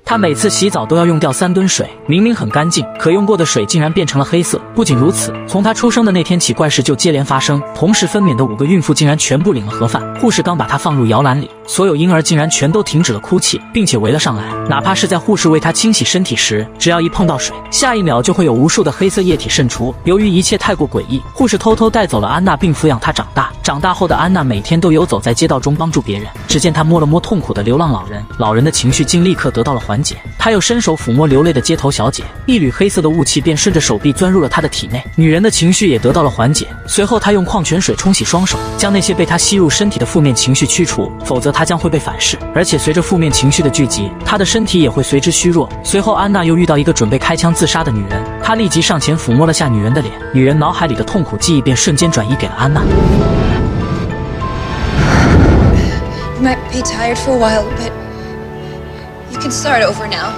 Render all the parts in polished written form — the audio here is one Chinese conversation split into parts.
他每次洗澡都要用掉3吨水，明明很干净，可用过的水竟然变成了黑色。不仅如此，从他出生的那天起，怪事就接连发生。同时分娩的5个孕妇竟然全部领了盒饭，护士刚把她放入摇篮里，所有婴儿竟然全都停止了哭泣，并且围了上来。哪怕是在护士为她清洗身体时，只要一碰到水，下一秒就会有无数的黑色液体渗出。由于一切太过诡异，护士偷偷带走了安娜，并抚养她长大。长大后的安娜每天都游走在街道中帮助别人。只见她摸了摸痛苦的流浪老人，老人的情绪竟立刻得到了缓解。她又伸手抚摸流泪的街头小姐，一缕黑色的雾气便顺着手臂钻入了她的体内，女人的情绪也得到了缓解。随后她用矿泉水冲洗双手，将那些被她吸入身体的负面情绪驱除，否则她将会被反噬。而且随着负面情绪的聚集，她的身体也会随之虚弱。随后安娜又遇到一个准备开枪自杀的女人，她立即上前抚摸了下女人的脸，女人脑海里的痛苦记忆便瞬间转移给了安娜。You might be tired for a while, but you can start over now.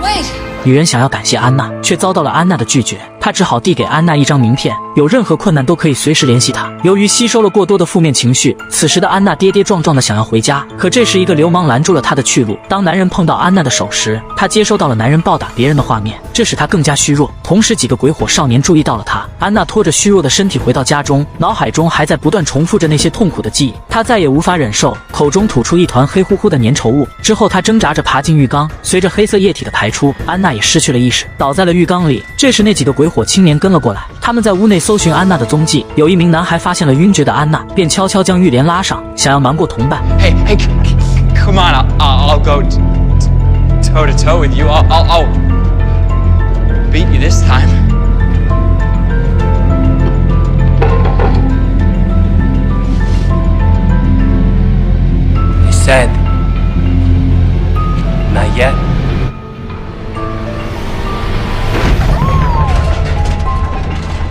Wait. 女人想要感谢安娜，却遭到了安娜的拒绝。她只好递给安娜一张名片，有任何困难都可以随时联系她。由于吸收了过多的负面情绪，此时的安娜跌跌撞撞的想要回家，可这时一个流氓拦住了她的去路。当男人碰到安娜的手时，她接收到了男人暴打别人的画面，这使她更加虚弱。同时几个鬼火少年注意到了她，安娜拖着虚弱的身体回到家中，脑海中还在不断重复着那些痛苦的记忆。她再也无法忍受，口中吐出一团黑乎乎的粘稠物。之后她挣扎着爬进浴缸，随着黑色液体的排出，安娜也失去了意识，倒在了浴缸里。这时那几个鬼火青年跟了过来，他们在屋内搜寻安娜的踪迹。有一名男孩发现了晕厥的安娜，便悄悄将浴帘拉上，想要瞒过同伴。Hey, come on, I'll go toe to toe with you. I'll beat you this time. You said not yet.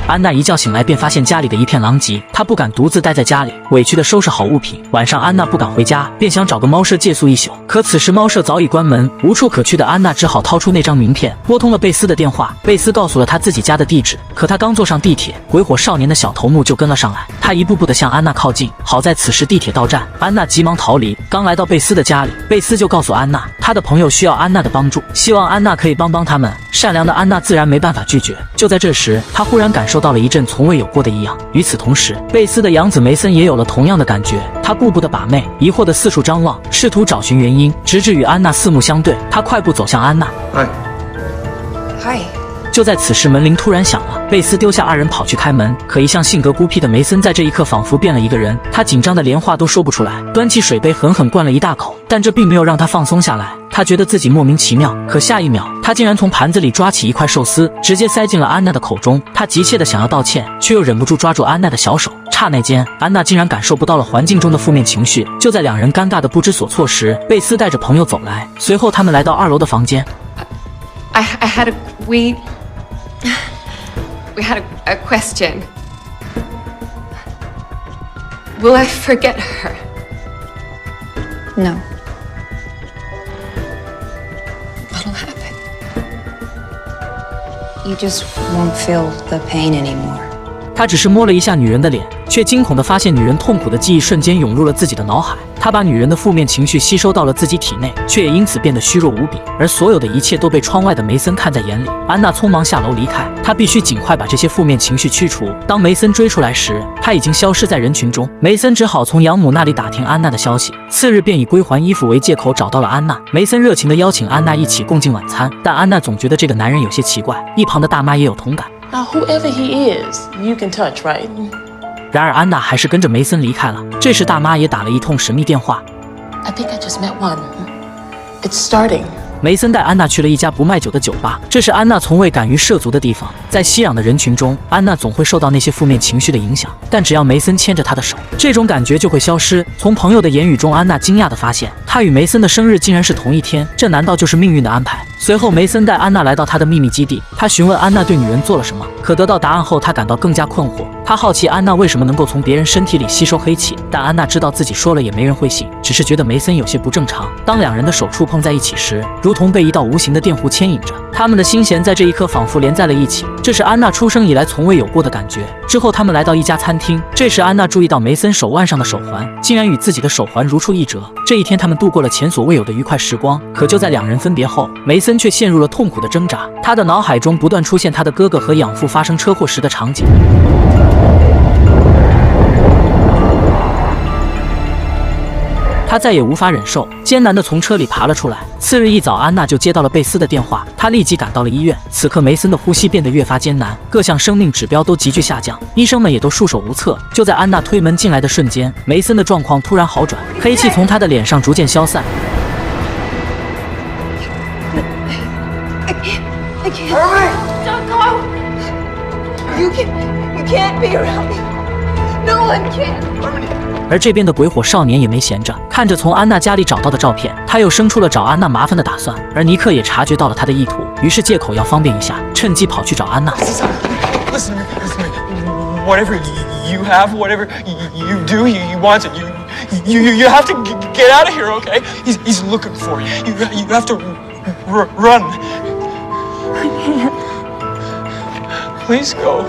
安娜一觉醒来便发现家里的一片狼藉，她不敢独自待在家里，委屈地收拾好物品。晚上安娜不敢回家，便想找个猫舍借宿一宿，可此时猫舍早已关门，无处可去的安娜只好掏出那张名片，拨通了贝斯的电话。贝斯告诉了她自己家的地址，可她刚坐上地铁，鬼火少年的小头目就跟了上来，他一步步地向安娜靠近。好在此时地铁到站，安娜急忙逃离。刚来到贝斯的家里，贝斯就告诉安娜，他的朋友需要安娜的帮助，希望安娜可以帮他们。善良的安娜自然没办法拒绝。就在这时，她忽然感受到了一阵从未有过的异样。与此同时，贝斯的养子梅森也有了同样的感觉，他步步的把妹，疑惑的四处张望，试图找寻原因，直至与安娜四目相对。他快步走向安娜。Hi。就在此时，门铃突然响了，贝斯丢下2人跑去开门。可一向性格孤僻的梅森在这一刻仿佛变了一个人，他紧张的连话都说不出来，端起水杯狠狠灌了一大口，但这并没有让他放松下来。他觉得自己莫名其妙，可下一秒，他竟然从盘子里抓起一块寿司，直接塞进了安娜的口中。他急切的想要道歉，却又忍不住抓住安娜的小手。刹那间，安娜竟然感受不到了环境中的负面情绪。就在2人尴尬的不知所措时，贝斯带着朋友走来，随后他们来到2楼的房间。We had a question. Will I forget her? No. What'll happen? You just won't feel the pain anymore. 他只是摸了一下女人的脸，却惊恐地发现女人痛苦的记忆瞬间涌入了自己的脑海。他把女人的负面情绪吸收到了自己体内，却也因此变得虚弱无比。而所有的一切都被窗外的梅森看在眼里。安娜匆忙下楼离开，她必须尽快把这些负面情绪驱除。当梅森追出来时，他已经消失在人群中。梅森只好从养母那里打听安娜的消息，次日便以归还衣服为借口找到了安娜。梅森热情地邀请安娜一起共进晚餐，但安娜总觉得这个男人有些奇怪。一旁的大妈也有同感。Now, whoever he is, you can touch, right? 然而安娜还是跟着梅森离开了。这时大妈也打了一通神秘电话。I think I just met one. It's starting. 梅森带安娜去了一家不卖酒的酒吧，这是安娜从未敢于涉足的地方。在熙攘的人群中，安娜总会受到那些负面情绪的影响，但只要梅森牵着她的手，这种感觉就会消失。从朋友的言语中，安娜惊讶地发现，她与梅森的生日竟然是同一天，这难道就是命运的安排？随后，梅森带安娜来到他的秘密基地，他询问安娜对女人做了什么，可得到答案后，他感到更加困惑。他好奇安娜为什么能够从别人身体里吸收黑气，但安娜知道自己说了也没人会信，只是觉得梅森有些不正常。当2人的手触碰在一起时，如同被一道无形的电弧牵引着。他们的心弦在这一刻仿佛连在了一起，这是安娜出生以来从未有过的感觉。之后他们来到一家餐厅，这时安娜注意到梅森手腕上的手环竟然与自己的手环如出一辙。这一天他们度过了前所未有的愉快时光，可就在两人分别后，梅森却陷入了痛苦的挣扎，他的脑海中不断出现他的哥哥和养父发生车祸时的场景。他再也无法忍受，艰难地从车里爬了出来。次日一早，安娜就接到了贝斯的电话，她立即赶到了医院。此刻梅森的呼吸变得越发艰难，各项生命指标都急剧下降，医生们也都束手无策。就在安娜推门进来的瞬间，梅森的状况突然好转，黑气从他的脸上逐渐消散。I can't. Don't go. You can't be around me. No one can. 而这边的鬼火少年也没闲着，看着从安娜家里找到的照片，他又生出了找安娜麻烦的打算。而尼克也察觉到了他的意图，于是借口要方便一下，趁机跑去找安娜。Listen, whatever you have, whatever you do, you want it. You have to get out of here, okay? He's looking for you. You have to run. I can't. Please go.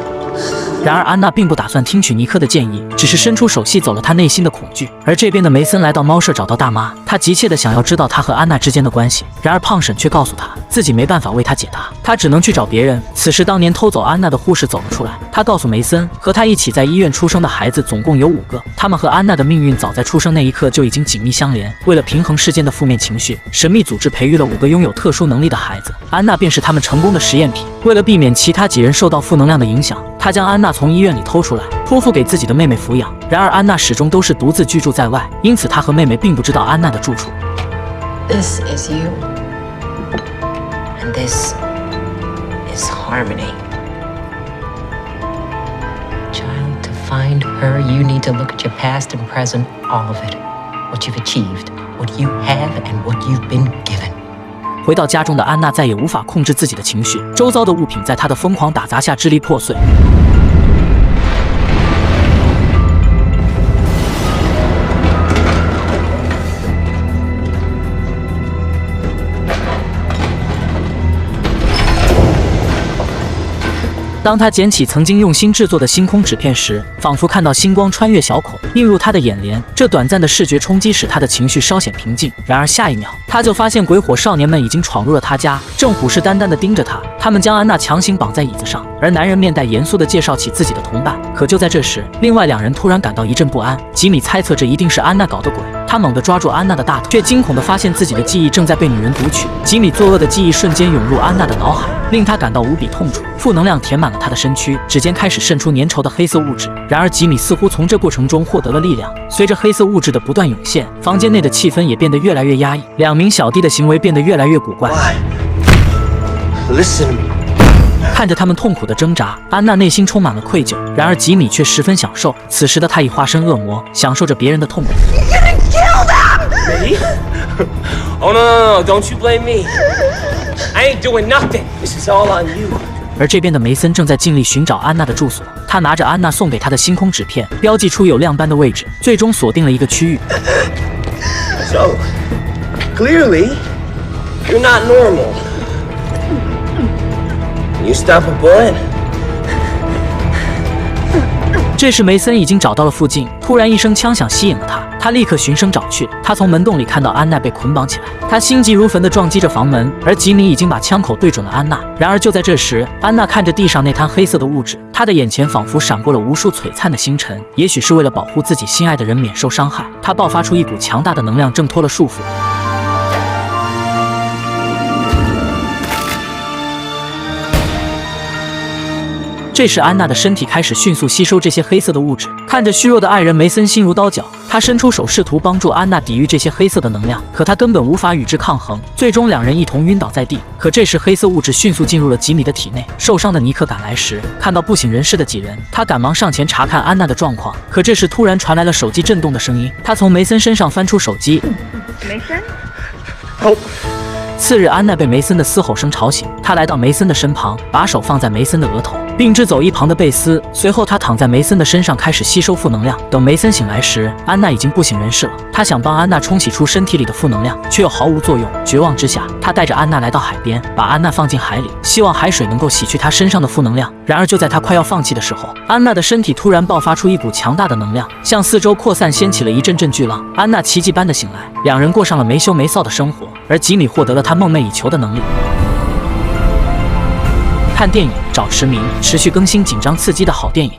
然而安娜并不打算听取尼克的建议，只是伸出手吸走了他内心的恐惧。而这边的梅森来到猫舍找到大妈，他急切地想要知道他和安娜之间的关系。然而胖婶却告诉他，自己没办法为他解答，他只能去找别人。此时当年偷走安娜的护士走了出来，他告诉梅森，和他一起在医院出生的孩子总共有5个，他们和安娜的命运早在出生那一刻就已经紧密相连。为了平衡世间的负面情绪，神秘组织培育了5个拥有特殊能力的孩子，安娜便是他们成功的实验品。为了避免其他几人受到负能量的影响，他将安娜从医院里偷出来，托付给自己的妹妹抚养。然而安娜始终都是独自居住在外，因此她和妹妹并不知道安娜的住处。 This is you. And this is Harmony. Child, to find her, you need to look at your past and present, all of it. What you've achieved, what you have, and what you've been given. 回到家中的安娜再也无法控制自己的情绪，周遭的物品在她的疯狂打砸下支离破碎。当他捡起曾经用心制作的星空纸片时，仿佛看到星光穿越小孔，映入他的眼帘。这短暂的视觉冲击使他的情绪稍显平静。然而下一秒，他就发现鬼火少年们已经闯入了他家，正虎视眈眈地盯着他。他们将安娜强行绑在椅子上，而男人面带严肃地介绍起自己的同伴。可就在这时，另外2人突然感到一阵不安。吉米猜测这一定是安娜搞的鬼，他猛地抓住安娜的大腿，却惊恐地发现自己的记忆正在被女人读取。吉米作恶的记忆瞬间涌入安娜的脑海，令他感到无比痛楚。负能量填满了他的身躯，指尖开始渗出粘稠的黑色物质。然而吉米似乎从这过程中获得了力量。随着黑色物质的不断涌现，房间内的气氛也变得越来越压抑，2名小弟的行为变得越来越古怪。Listen to me. 看着他们痛苦的挣扎，安娜内心充满了愧疚。然而吉米却十分享受，此时的他已化身恶魔，享受着别人的痛苦。Me? Oh no! Don't you blame me. I ain't doing nothing. This is all on you. 而这边的梅森正在尽力寻找安娜的住所，他拿着安娜送给他的星空纸片，标记出有亮斑的位置，最终锁定了一个区域。So, clearly, you're not normal. You stop a bullet? 这时梅森已经找到了附近，突然一声枪响吸引了他，他立刻循声找去。他从门洞里看到安娜被捆绑起来，他心急如焚地撞击着房门，而吉米已经把枪口对准了安娜。然而就在这时，安娜看着地上那滩黑色的物质，她的眼前仿佛闪过了无数璀璨的星辰。也许是为了保护自己心爱的人免受伤害，她爆发出一股强大的能量，挣脱了束缚。这时安娜的身体开始迅速吸收这些黑色的物质，看着虚弱的爱人梅森心如刀绞，他伸出手试图帮助安娜抵御这些黑色的能量，可他根本无法与之抗衡，最终2人一同晕倒在地。可这时黑色物质迅速进入了吉米的体内，受伤的尼克赶来时，看到不省人事的几人，他赶忙上前查看安娜的状况。可这时突然传来了手机震动的声音，他从梅森身上翻出手机。梅森 Help. 次日安娜被梅森的嘶吼声吵醒，她来到梅森的身旁，把手放在梅森的额头。并支走一旁的贝斯。随后，他躺在梅森的身上开始吸收负能量。等梅森醒来时，安娜已经不省人事了。他想帮安娜冲洗出身体里的负能量，却又毫无作用。绝望之下，他带着安娜来到海边，把安娜放进海里，希望海水能够洗去她身上的负能量。然而，就在他快要放弃的时候，安娜的身体突然爆发出一股强大的能量，向四周扩散，掀起了一阵阵巨浪。安娜奇迹般的醒来，两人过上了没羞没臊的生活，而吉米获得了他梦寐以求的能力。看电影找驰名，持续更新紧张刺激的好电影。